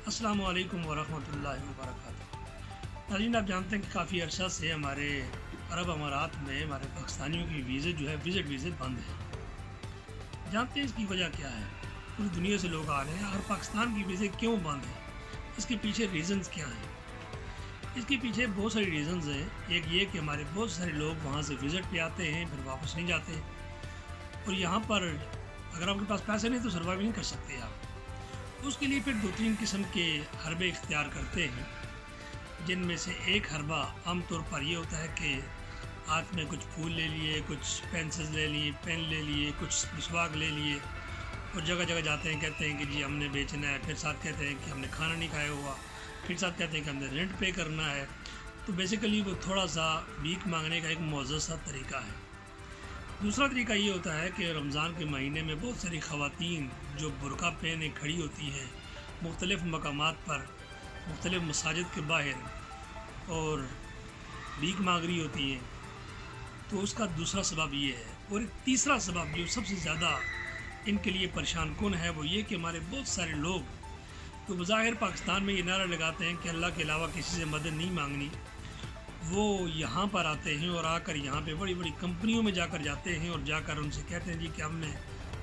السلام علیکم ورحمۃ اللہ وبرکاتہ۔ ناظرین، آپ جانتے ہیں کہ کافی عرصہ سے ہمارے عرب امارات میں ہمارے پاکستانیوں کی وزٹ ویزے بند ہیں۔ جانتے ہیں اس کی وجہ کیا ہے؟ پوری دنیا سے لوگ آ رہے ہیں اور پاکستان کی ویزے کیوں بند ہیں؟ اس کے پیچھے ریزنز کیا ہیں؟ اس کے پیچھے بہت ساری ریزنز ہیں۔ ایک یہ کہ ہمارے بہت سارے لوگ وہاں سے وزٹ پہ آتے ہیں پھر واپس نہیں جاتے، اور یہاں پر اگر آپ کے پاس پیسے نہیں تو سروائیو نہیں کر سکتے آپ۔ اس کے لیے پھر 2-3 قسم کے حربے اختیار کرتے ہیں، جن میں سے ایک حربہ عام طور پر یہ ہوتا ہے کہ ہاتھ میں کچھ پھول لے لیے، کچھ پینسلز لے لیے، پین لے لیے، کچھ مسواک لے لیے، اور جگہ جگہ جاتے ہیں، کہتے ہیں کہ جی ہم نے بیچنا ہے، پھر ساتھ کہتے ہیں کہ ہم نے کھانا نہیں کھایا ہوا، پھر ساتھ کہتے ہیں کہ ہم نے رینٹ پے کرنا ہے۔ تو بیسیکلی وہ تھوڑا سا بھیک مانگنے کا ایک معزز سا طریقہ ہے۔ دوسرا طریقہ یہ ہوتا ہے کہ رمضان کے مہینے میں بہت ساری خواتین جو برقع پہنے کھڑی ہوتی ہیں مختلف مقامات پر، مختلف مساجد کے باہر، اور بھیک مانگ رہی ہوتی ہیں، تو اس کا دوسرا سبب یہ ہے۔ اور ایک تیسرا سبب جو سب سے زیادہ ان کے لیے پریشان کن ہے وہ یہ کہ ہمارے بہت سارے لوگ جو بظاہر پاکستان میں یہ نعرہ لگاتے ہیں کہ اللہ کے علاوہ کسی سے مدد نہیں مانگنی، وہ یہاں پر آتے ہیں اور آ کر یہاں پہ بڑی بڑی کمپنیوں میں جا کر جاتے ہیں اور جا کر ان سے کہتے ہیں جی کہ ہم نے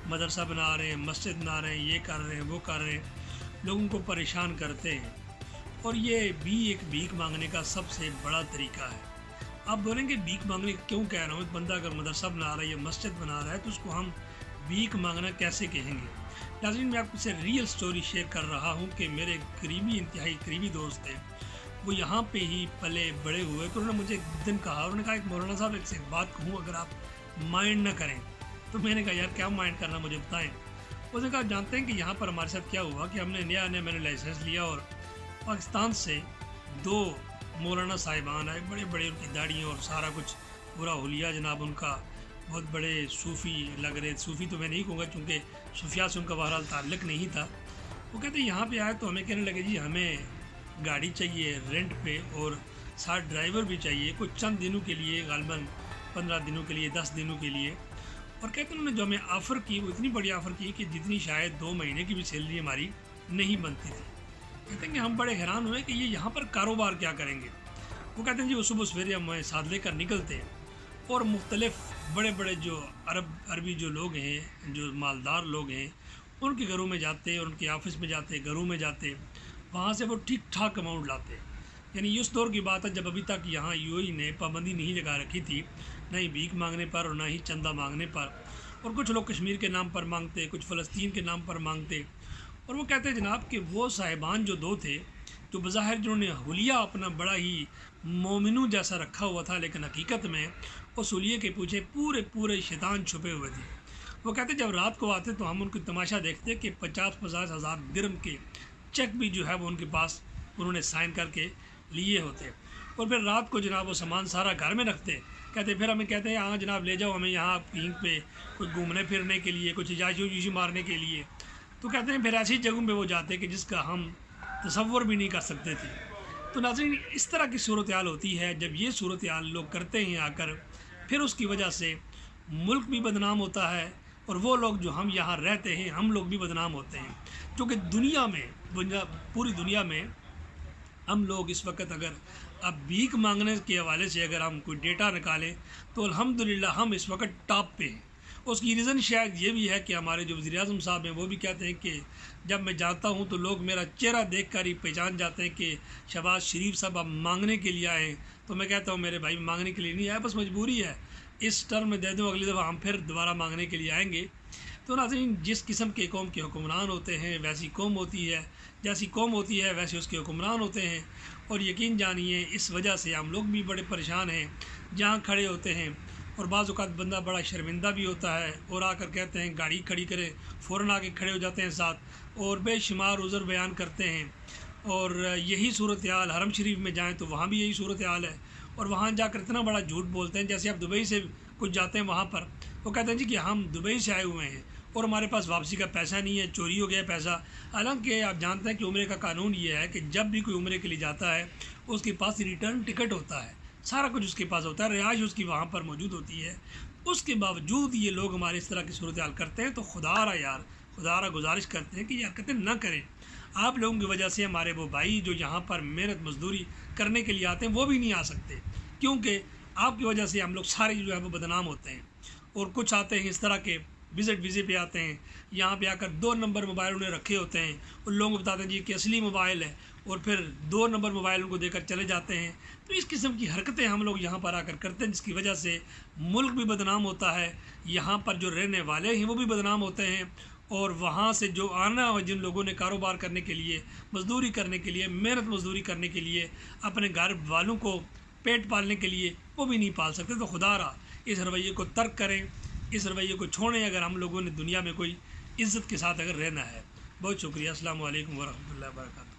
مدرسہ بنا رہے ہیں، مسجد بنا رہے ہیں، یہ کر رہے ہیں، وہ کر رہے ہیں، لوگوں کو پریشان کرتے ہیں۔ اور یہ بھی ایک بھیک مانگنے کا سب سے بڑا طریقہ ہے۔ آپ بولیں گے بھیک مانگنے کیوں کہہ رہا ہوں؟ ایک بندہ اگر مدرسہ بنا رہا ہے یا مسجد بنا رہا ہے تو اس کو ہم بھیک مانگنا کیسے کہیں گے؟ ناظرین، میں آپ سے ریئل سٹوری شیئر کر رہا ہوں کہ میرے انتہائی قریبی دوست ہیں، وہ یہاں پہ ہی پلے بڑے ہوئے، تو انہوں نے مجھے ایک دن کہا، انہوں نے کہا ایک مولانا صاحب ایک سے ایک بات کہوں اگر آپ مائنڈ نہ کریں۔ تو میں نے کہا یار کیا مائنڈ کرنا، مجھے بتائیں۔ اس نے کہا جانتے ہیں کہ یہاں پر ہمارے ساتھ کیا ہوا کہ ہم نے نیا میں نے لائسنس لیا اور پاکستان سے 2 مولانا صاحبان آئے، بڑے بڑے ان کی داڑھیاں اور سارا کچھ پورا حلیہ جناب ان کا، بہت بڑے صوفی لگ رہے۔ صوفی تو میں نہیں کہوں گا چونکہ صوفیہ سے ان کا بہرحال تعلق نہیں تھا۔ وہ کہتے ہیں یہاں پہ آئے تو ہمیں کہنے لگے جی ہمیں گاڑی چاہیے رینٹ پہ اور ساتھ ڈرائیور بھی چاہیے کچھ چند دنوں کے لیے، غالباً 15 دنوں کے لیے، 10 دنوں کے لیے۔ اور کہتے ہیں انہوں نے جو ہمیں آفر کی وہ اتنی بڑی آفر کی کہ جتنی شاید 2 مہینے کی بھی سیلری ہماری نہیں بنتی تھی۔ کہتے ہیں کہ ہم بڑے حیران ہوئے کہ یہ یہاں پر کاروبار کیا کریں گے۔ وہ کہتے ہیں جی وہ صبح سویرے ہم ساتھ لے کر نکلتے ہیں اور مختلف بڑے بڑے جو عربی جو لوگ ہیں، جو مالدار لوگ ہیں، ان کے گھروں میں جاتے اور ان کے آفس میں جاتے، گھروں میں جاتے، وہاں سے وہ ٹھیک ٹھاک اماؤنٹ لاتے۔ یعنی اس دور کی بات ہے جب ابھی تک یہاں UAE نے پابندی نہیں لگا رکھی تھی، نہ ہی بھیک مانگنے پر اور نہ ہی چندہ مانگنے پر، اور کچھ لوگ کشمیر کے نام پر مانگتے، کچھ فلسطین کے نام پر مانگتے۔ اور وہ کہتے ہیں جناب کہ وہ صاحبان جو 2 تھے جو بظاہر جنہوں نے حلیہ اپنا بڑا ہی مومنوں جیسا رکھا ہوا تھا، لیکن حقیقت میں اس حلیے کے پیچھے پورے شیطان چھپے ہوئے تھے۔ وہ کہتے جب رات کو آتے تو ہم ان کو تماشا دیکھتے کہ 50,000 ہزار درہم کے چیک بھی جو ہے وہ ان کے پاس انہوں نے سائن کر کے لیے ہوتے، اور پھر رات کو جناب وہ سامان سارا گھر میں رکھتے۔ کہتے پھر ہمیں کہتے ہیں ہاں جناب لے جاؤ ہمیں یہاں کہیں پہ کچھ گھومنے پھرنے کے لیے، کچھ عیاشی مارنے کے لیے۔ تو کہتے ہیں پھر ایسی جگہوں پہ وہ جاتے کہ جس کا ہم تصور بھی نہیں کر سکتے تھے۔ تو ناظرین، اس طرح کی صورتحال ہوتی ہے۔ جب یہ صورتحال لوگ کرتے ہیں آ کر، پھر اس کی وجہ سے ملک بھی بدنام ہوتا ہے اور وہ لوگ جو ہم یہاں رہتے ہیں ہم لوگ بھی بدنام ہوتے ہیں، کیونکہ دنیا میں پوری دنیا میں ہم لوگ اس وقت اگر اب بھیک مانگنے کے حوالے سے اگر ہم کوئی ڈیٹا نکالیں تو الحمدللہ ہم اس وقت ٹاپ پہ ہیں۔ اس کی ریزن شاید یہ بھی ہے کہ ہمارے جو وزیر اعظم صاحب ہیں وہ بھی کہتے ہیں کہ جب میں جاتا ہوں تو لوگ میرا چہرہ دیکھ کر ہی پہچان جاتے ہیں کہ شہباز شریف صاحب اب مانگنے کے لیے آئے ہیں۔ تو میں کہتا ہوں میرے بھائی مانگنے کے لیے نہیں آیا، بس مجبوری ہے، اس ٹرم میں دے دوں، اگلی دفعہ ہم پھر دوبارہ مانگنے کے لیے آئیں گے۔ تو ناظرین، جس قسم کے قوم کے حکمران ہوتے ہیں ویسی قوم ہوتی ہے، جیسی قوم ہوتی ہے ویسے اس کے حکمران ہوتے ہیں، اور یقین جانیے اس وجہ سے ہم لوگ بھی بڑے پریشان ہیں جہاں کھڑے ہوتے ہیں۔ اور بعض اوقات بندہ بڑا شرمندہ بھی ہوتا ہے اور آ کر کہتے ہیں گاڑی کھڑی کریں، فوراً آ کے کھڑے ہو جاتے ہیں ساتھ اور بے شمار عذر بیان کرتے ہیں۔ اور یہی صورتحال حرم شریف میں جائیں تو وہاں بھی یہی صورتحال ہے، اور وہاں جا کر اتنا بڑا جھوٹ بولتے ہیں جیسے آپ دبئی سے کچھ جاتے ہیں وہاں پر، وہ کہتے ہیں جی کہ ہم دبئی سے آئے ہوئے ہیں اور ہمارے پاس واپسی کا پیسہ نہیں ہے، چوری ہو گیا پیسہ۔ حالانکہ آپ جانتے ہیں کہ عمرے کا قانون یہ ہے کہ جب بھی کوئی عمرے کے لیے جاتا ہے اس کے پاس ریٹرن ٹکٹ ہوتا ہے، سارا کچھ اس کے پاس ہوتا ہے، رہائش اس کی وہاں پر موجود ہوتی ہے۔ اس کے باوجود یہ لوگ ہمارے اس طرح کی صورتحال کرتے ہیں۔ تو خدا را یار خدا را گزارش کرتے ہیں کہ یہ حرکتیں نہ کریں. آپ لوگوں کی وجہ سے ہمارے وہ بھائی جو یہاں پر محنت مزدوری کرنے کے لیے آتے ہیں وہ بھی نہیں آ سکتے، کیونکہ آپ کی وجہ سے ہم لوگ سارے جو ہے وہ بدنام ہوتے ہیں. اور کچھ آتے ہیں اس طرح کے ویزے پہ آتے ہیں، یہاں پہ آ کر 2 نمبر موبائل انہیں رکھے ہوتے ہیں، ان لوگوں کو بتاتے ہیں جی کہ اصلی موبائل ہے، اور پھر 2 نمبر موبائل ان کو دے کر چلے جاتے ہیں. تو اس قسم کی حرکتیں ہم لوگ یہاں پر آ کر کرتے ہیں، جس کی وجہ سے ملک بھی بدنام ہوتا ہے، یہاں پر جو رہنے والے ہیں وہ بھی بدنام ہوتے ہیں، اور وہاں سے جو آنا ہو جن لوگوں نے کاروبار کرنے کے لیے، مزدوری کرنے کے لیے، محنت مزدوری کرنے کے لیے، اپنے گھر والوں کو پیٹ پالنے کے لیے، وہ بھی نہیں پال سکتے. تو خدا را اس رویے کو ترک کریں، اس رویے کو چھوڑیں اگر ہم لوگوں نے دنیا میں کوئی عزت کے ساتھ اگر رہنا ہے. بہت شکریہ. السلام علیکم ورحمۃ اللہ وبرکاتہ.